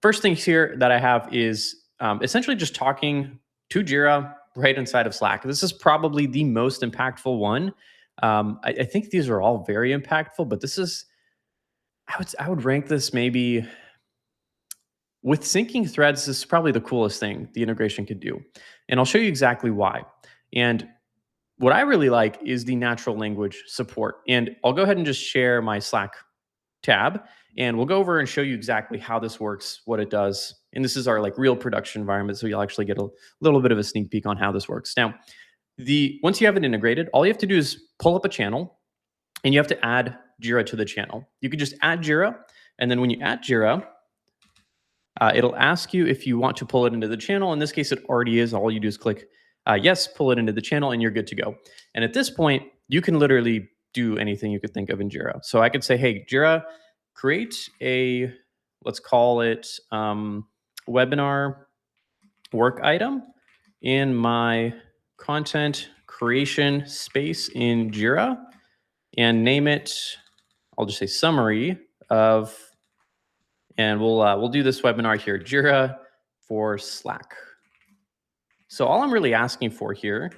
first things here that I have is essentially just talking to Jira right inside of Slack. This is probably the most impactful one. I think these are all very impactful, but this is I would rank this maybe with syncing threads. This is probably the coolest thing the integration could do, and I'll show you exactly why. And what I really like is the natural language support. And I'll go ahead and just share my Slack tab, and we'll go over and show you exactly how this works, what it does. And this is our like real production environment, so you'll actually get a little bit of a sneak peek on how this works. Now, the once you have it integrated, all you have to do is pull up a channel, and you have to add Jira to the channel. You could just add Jira, and then when you add Jira, it'll ask you if you want to pull it into the channel. In this case, it already is. All you do is click yes, pull it into the channel, and you're good to go. And at this point, you can literally do anything you could think of in Jira. So I could say, hey, Jira, create a, let's call it webinar work item in my content creation space in Jira, and name it, I'll just say summary of, and we'll do this webinar here, Jira for Slack. So all I'm really asking for here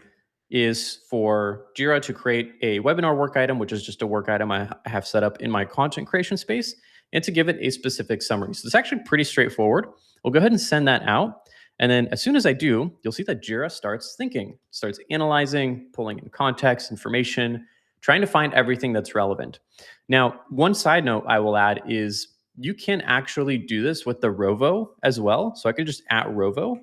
is for Jira to create a webinar work item, which is just a work item I have set up in my content creation space, and to give it a specific summary. So it's actually pretty straightforward. We'll go ahead and send that out. And then as soon as I do, you'll see that Jira starts thinking, starts analyzing, pulling in context, information, trying to find everything that's relevant. Now, one side note I will add is you can actually do this with the Rovo as well. So I could just add Rovo,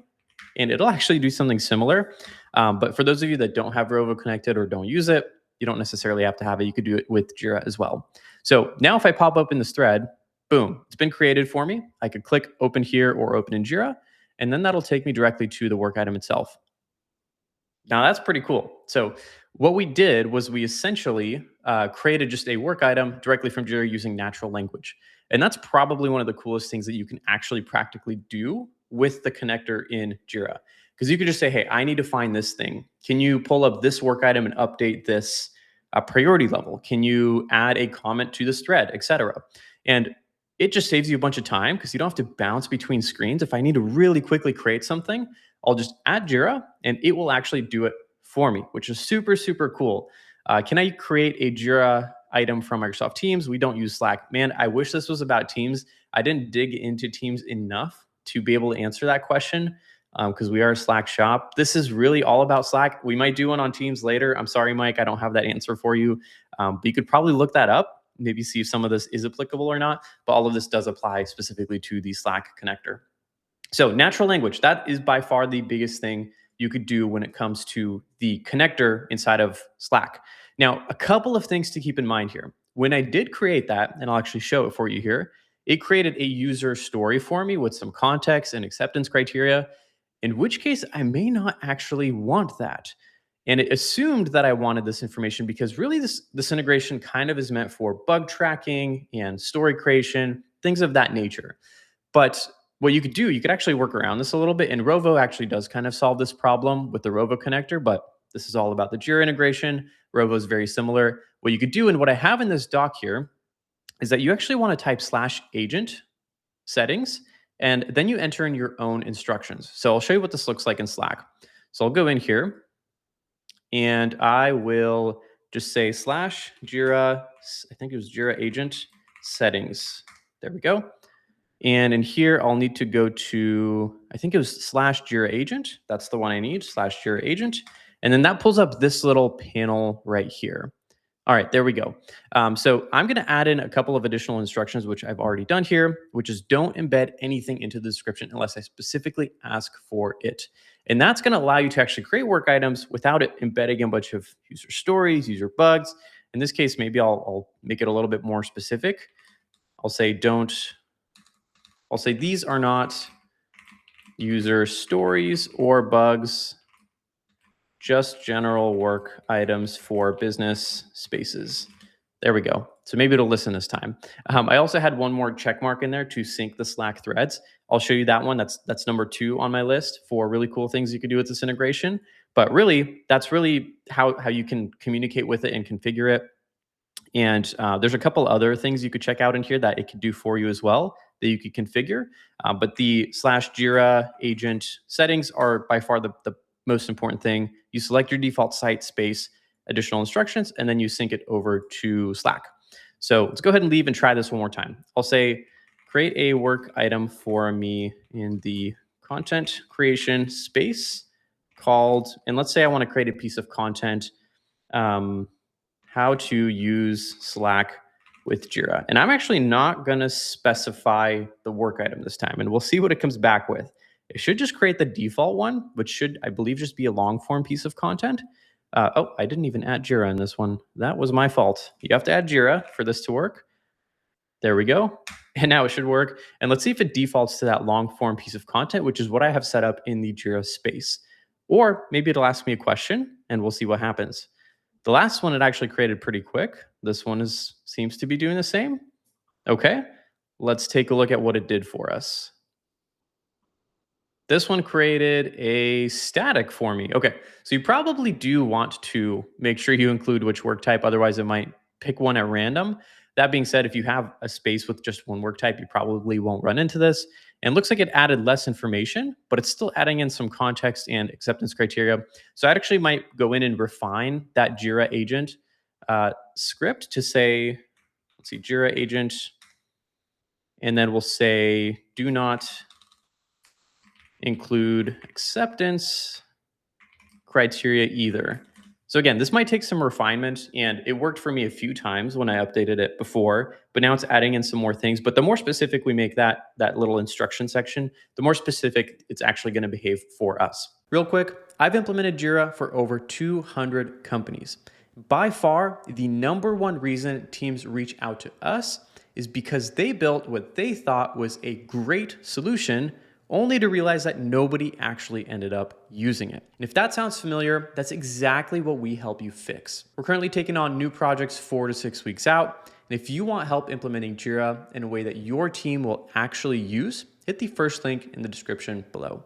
and it'll actually do something similar. But for those of you that don't have Rovo connected or don't use it, you don't necessarily have to have it. You could do it with Jira as well. So now if I pop open this thread, boom, it's been created for me. I could click open here or open in Jira, and then that'll take me directly to the work item itself. Now that's pretty cool. So what we did was we essentially created just a work item directly from Jira using natural language. And that's probably one of the coolest things that you can actually practically do with the connector in Jira. Because you could just say, hey, I need to find this thing. Can you pull up this work item and update this priority level? Can you add a comment to this thread, etc.? And it just saves you a bunch of time because you don't have to bounce between screens. If I need to really quickly create something, I'll just add Jira and it will actually do it for me, which is super, super cool. Can I create a Jira item from Microsoft Teams? We don't use Slack. Man, I wish this was about Teams. I didn't dig into Teams enough to be able to answer that question because we are a Slack shop. This is really all about Slack. We might do one on Teams later. I'm sorry, Mike, I don't have that answer for you. But you could probably look that up, maybe see if some of this is applicable or not. But all of this does apply specifically to the Slack connector. So natural language, that is by far the biggest thing you could do when it comes to the connector inside of Slack. Now, a couple of things to keep in mind here. When I did create that, and I'll actually show it for you here, it created a user story for me with some context and acceptance criteria, in which case I may not actually want that. And it assumed that I wanted this information because really this integration kind of is meant for bug tracking and story creation, things of that nature. But what you could do, you could actually work around this a little bit. And Rovo actually does kind of solve this problem with the Rovo connector, but this is all about the Jira integration. Rovo is very similar. What you could do, and what I have in this doc here, is that you actually want to type /agent settings, and then you enter in your own instructions. So I'll show you what this looks like in Slack. So I'll go in here, and I will just say /Jira, I think it was Jira agent settings. There we go. And in here, I'll need to go to, I think it was /Jira agent. That's the one I need, /Jira agent. And then that pulls up this little panel right here. All right, there we go. So I'm going to add in a couple of additional instructions, which I've already done here, which is don't embed anything into the description unless I specifically ask for it. And that's going to allow you to actually create work items without it embedding a bunch of user stories, user bugs. In this case, maybe I'll make it a little bit more specific. I'll say these are not user stories or bugs, just general work items for business spaces. There we go. So maybe it'll listen this time. I also had one more check mark in there to sync the Slack threads. I'll show you that one. That's number 2 on my list for really cool things you could do with this integration. But really, that's really how you can communicate with it and configure it. And there's a couple other things you could check out in here that it could do for you as well. that you could configure. But the slash Jira agent settings are by far the most important thing. You select your default site space, additional instructions, and then you sync it over to Slack. So let's go ahead and leave and try this one more time. I'll say, create a work item for me in the content creation space called, and let's say I want to create a piece of content, how to use Slack with Jira. And I'm actually not going to specify the work item this time, and we'll see what it comes back with. It should just create the default one, which should, I believe, just be a long form piece of content. Oh, I didn't even add Jira in this one. That was my fault. You have to add Jira for this to work. There we go. And now it should work. And let's see if it defaults to that long form piece of content, which is what I have set up in the Jira space. Or maybe it'll ask me a question and we'll see what happens. The last one it actually created pretty quick. This one seems to be doing the same. Okay, let's take a look at what it did for us. This one created a static for me. Okay, so you probably do want to make sure you include which work type, otherwise it might pick one at random. That being said, if you have a space with just one work type, you probably won't run into this. And it looks like it added less information, but it's still adding in some context and acceptance criteria. So I actually might go in and refine that Jira agent script to say, let's see, Jira agent, and then we'll say, do not include acceptance criteria either. So again, this might take some refinement, and it worked for me a few times when I updated it before, but now it's adding in some more things. But the more specific we make that little instruction section, the more specific it's actually going to behave for us. Real quick, I've implemented Jira for over 200 companies. By far, the number one reason teams reach out to us is because they built what they thought was a great solution, only to realize that nobody actually ended up using it. And if that sounds familiar, that's exactly what we help you fix. We're currently taking on new projects 4 to 6 weeks out. And if you want help implementing Jira in a way that your team will actually use, hit the first link in the description below.